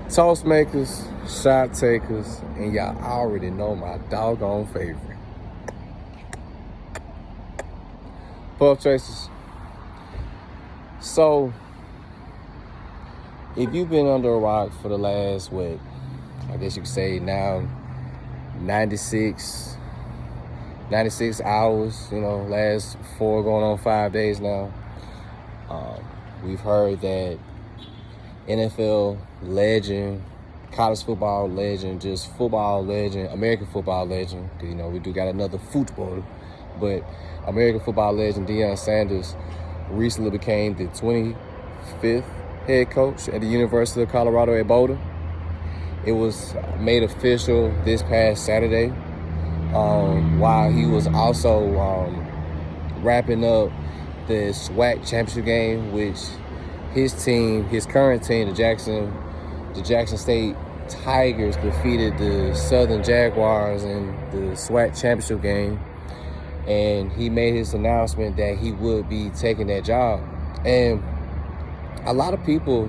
Toast makers, shot takers, and y'all already know my doggone favorite. Puff chasers. So, if you've been under a rock for the last, I guess you could say now 96 hours, last 4 going on 5 days now. We've heard that NFL legend, college football legend, just football legend, American football legend, because, we do got another football, but American football legend Deion Sanders recently became the 25th head coach at the University of Colorado at Boulder. It was made official this past Saturday, while he was also wrapping up the SWAC championship game, which his current team, the Jackson State Tigers, defeated the Southern Jaguars in the SWAC championship game. And he made his announcement that he would be taking that job. And a lot of people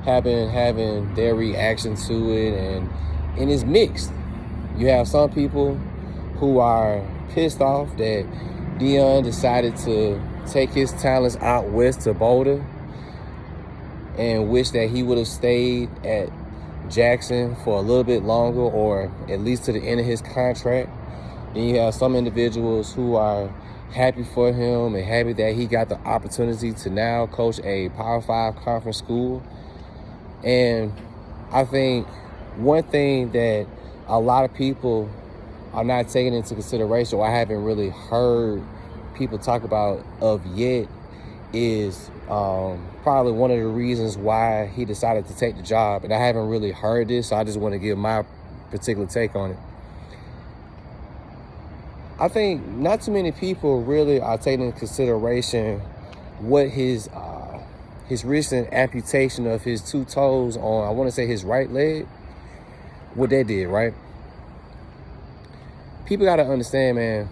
have been having their reaction to it, and it's mixed. You have some people who are pissed off that Deion decided to take his talents out west to Boulder and wish that he would have stayed at Jackson for a little bit longer, or at least to the end of his contract. Then you have some individuals who are happy for him and happy that he got the opportunity to now coach a Power 5 conference school. And I think one thing that a lot of people are not taking into consideration, or I haven't really heard people talk about of yet, is probably one of the reasons why he decided to take the job. And I haven't really heard this, so I just want to give my particular take on it. I think not too many people really are taking into consideration what his recent amputation of his 2 toes on, I want to say his right leg, what that did, right? People got to understand, man,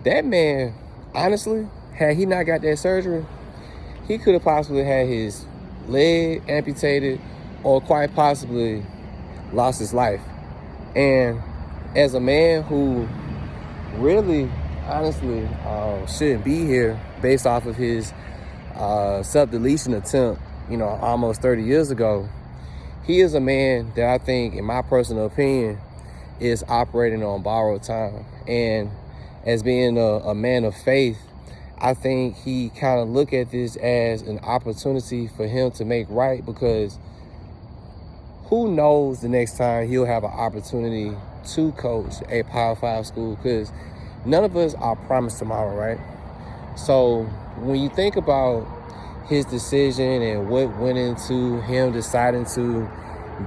that man, honestly, had he not got that surgery, he could have possibly had his leg amputated or quite possibly lost his life. And as a man who really, honestly, shouldn't be here based off of his self-deletion attempt, almost 30 years ago, he is a man that I think, in my personal opinion, is operating on borrowed time. And as being a man of faith, I think he kind of look at this as an opportunity for him to make right, because who knows the next time he'll have an opportunity to coach a Power 5 school, because none of us are promised tomorrow, right? So when you think about his decision and what went into him deciding to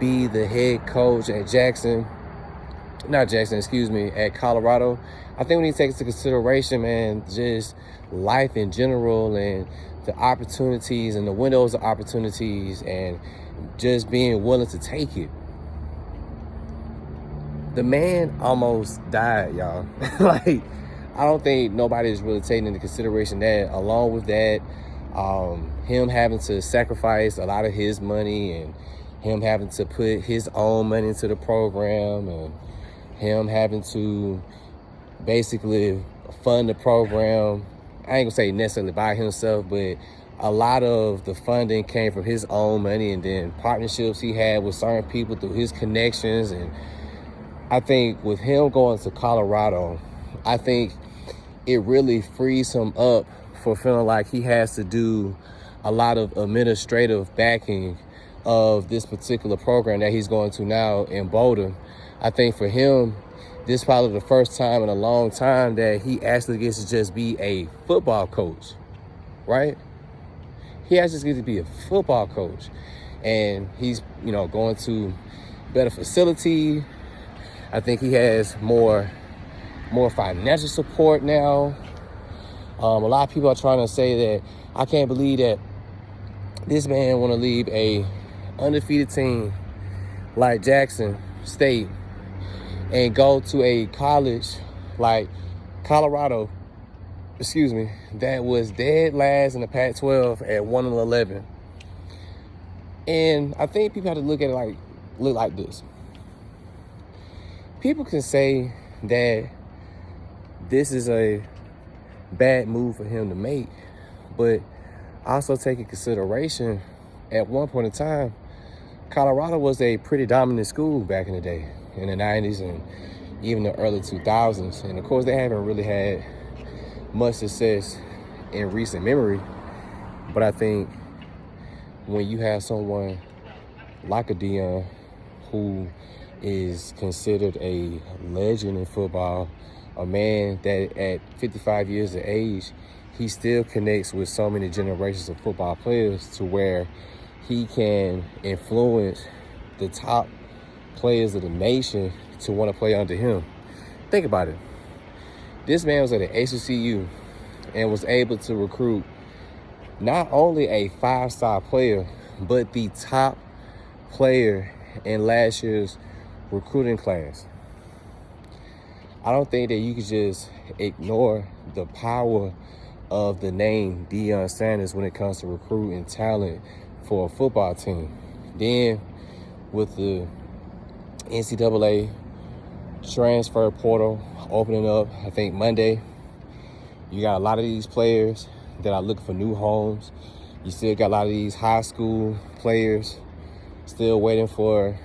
be the head coach at at Colorado, I think we need to take into consideration, man, just life in general and the opportunities and the windows of opportunities and just being willing to take it. The man almost died, y'all. I don't think nobody's really taking into consideration that. Along with that, him having to sacrifice a lot of his money, and him having to put his own money into the program, and him having to basically fund the program. I ain't gonna say necessarily by himself, but a lot of the funding came from his own money, and then partnerships he had with certain people through his connections. And I think with him going to Colorado, I think it really frees him up for feeling like he has to do a lot of administrative backing of this particular program that he's going to now in Boulder. I think for him, this is probably the first time in a long time that he actually gets to just be a football coach, right? He actually gets to be a football coach. And he's, going to better facility. I think he has more financial support now. A lot of people are trying to say that I can't believe that this man want to leave a undefeated team like Jackson State and go to a college like Colorado, that was dead last in the Pac-12 at 1-11. And I think people have to look at it like, look like this. People can say that this is a bad move for him to make, but also take in consideration, at one point in time, Colorado was a pretty dominant school back in the day, in the 90s and even the early 2000s. And of course, they haven't really had much success in recent memory. But I think when you have someone like a Deion, who is considered a legend in football, a man that at 55 years of age, he still connects with so many generations of football players to where he can influence the top players of the nation to want to play under him. Think about it. This man was at an HBCU and was able to recruit not only a 5-star player, but the top player in last year's recruiting class. I don't think that you could just ignore the power of the name Deion Sanders when it comes to recruiting talent for a football team. Then with the NCAA transfer portal opening up, I think Monday, you got a lot of these players that are looking for new homes. You still got a lot of these high school players still waiting for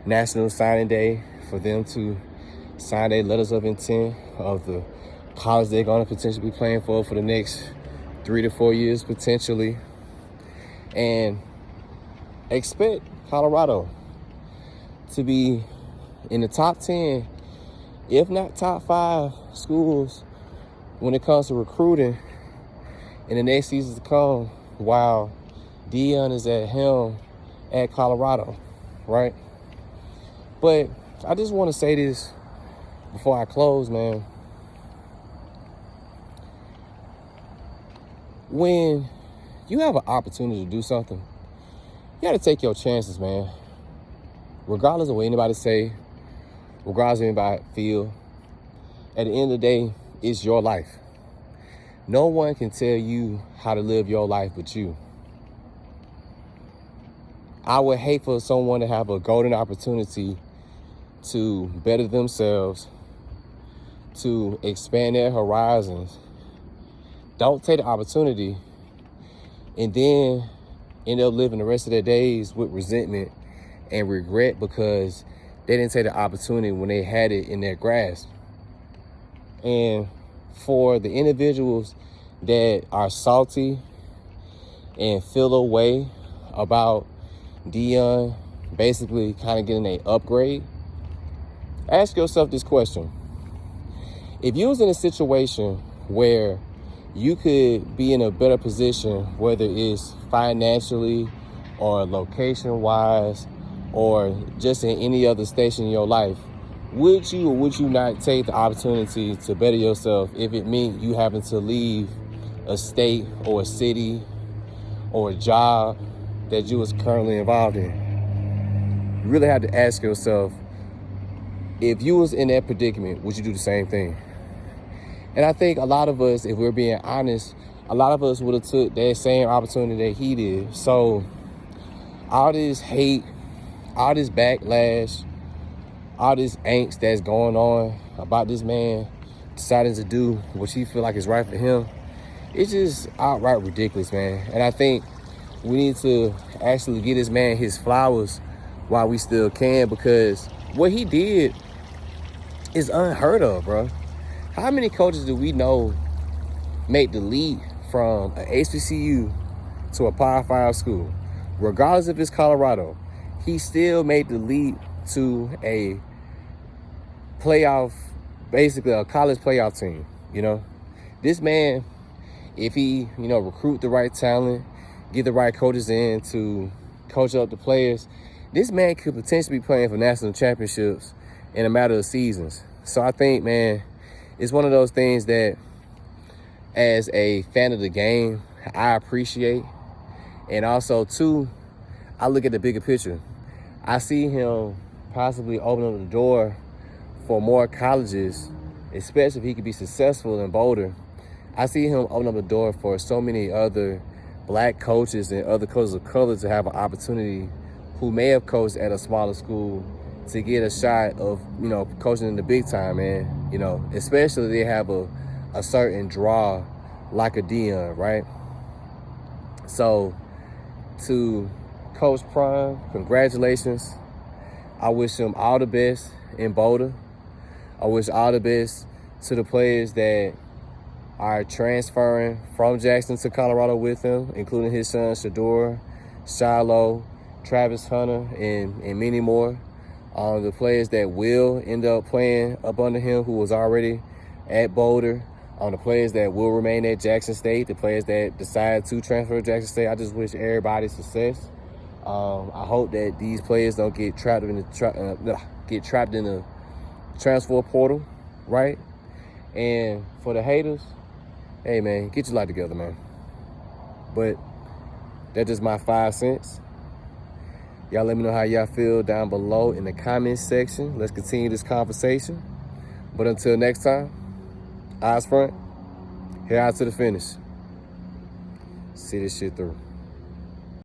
National Signing Day for them to sign their letters of intent of the college they're going to potentially be playing for the next 3 to 4 years potentially. And expect Colorado to be in the top 10, if not top 5 schools when it comes to recruiting in the next seasons to come, while Deion is at helm at Colorado, right? But I just want to say this before I close, man. When you have an opportunity to do something, you got to take your chances, man. Regardless of what anybody say, regardless of anybody feel, at the end of the day, it's your life. No one can tell you how to live your life but you. I would hate for someone to have a golden opportunity to better themselves, to expand their horizons. Don't take the opportunity and then end up living the rest of their days with resentment and regret because they didn't take the opportunity when they had it in their grasp. And for the individuals that are salty and feel a way about Deion basically kind of getting an upgrade, ask yourself this question. If you was in a situation where you could be in a better position, whether it's financially or location-wise or just in any other station in your life, would you or would you not take the opportunity to better yourself if it meant you having to leave a state or a city or a job that you was currently involved in? You really have to ask yourself, if you was in that predicament, would you do the same thing? And I think a lot of us, if we're being honest, a lot of us would have took that same opportunity that he did. So all this hate, all this backlash, all this angst that's going on about this man deciding to do what he feel like is right for him, it's just outright ridiculous, man. And I think we need to actually give this man his flowers while we still can, because what he did is unheard of, bro. How many coaches do we know make the leap from an HBCU to a Power 5 school? Regardless if it's Colorado, he still made the leap to a playoff, basically a college playoff team, you know? This man, if he, recruit the right talent, get the right coaches in to coach up the players, this man could potentially be playing for national championships in a matter of seasons. So I think, man, it's one of those things that as a fan of the game, I appreciate. And also, too, I look at the bigger picture. I see him possibly opening up the door for more colleges, especially if he could be successful in Boulder. I see him open up the door for so many other black coaches and other coaches of color to have an opportunity who may have coached at a smaller school to get a shot of, coaching in the big time, man. Especially they have a certain draw like a Deion, right? So to Coach Prime, congratulations. I wish him all the best in Boulder. I wish all the best to the players that are transferring from Jackson to Colorado with him, including his son Shador, Shiloh, Travis Hunter, and many more. The players that will end up playing up under him who was already at Boulder, the players that will remain at Jackson State, the players that decide to transfer to Jackson State. I just wish everybody success. I hope that these players don't get trapped in the transfer portal, right? And for the haters, hey man, get your life together, man. But that's just my 5 cents. Y'all let me know how y'all feel down below in the comments section. Let's continue this conversation. But until next time, eyes front, head out to the finish. See this shit through.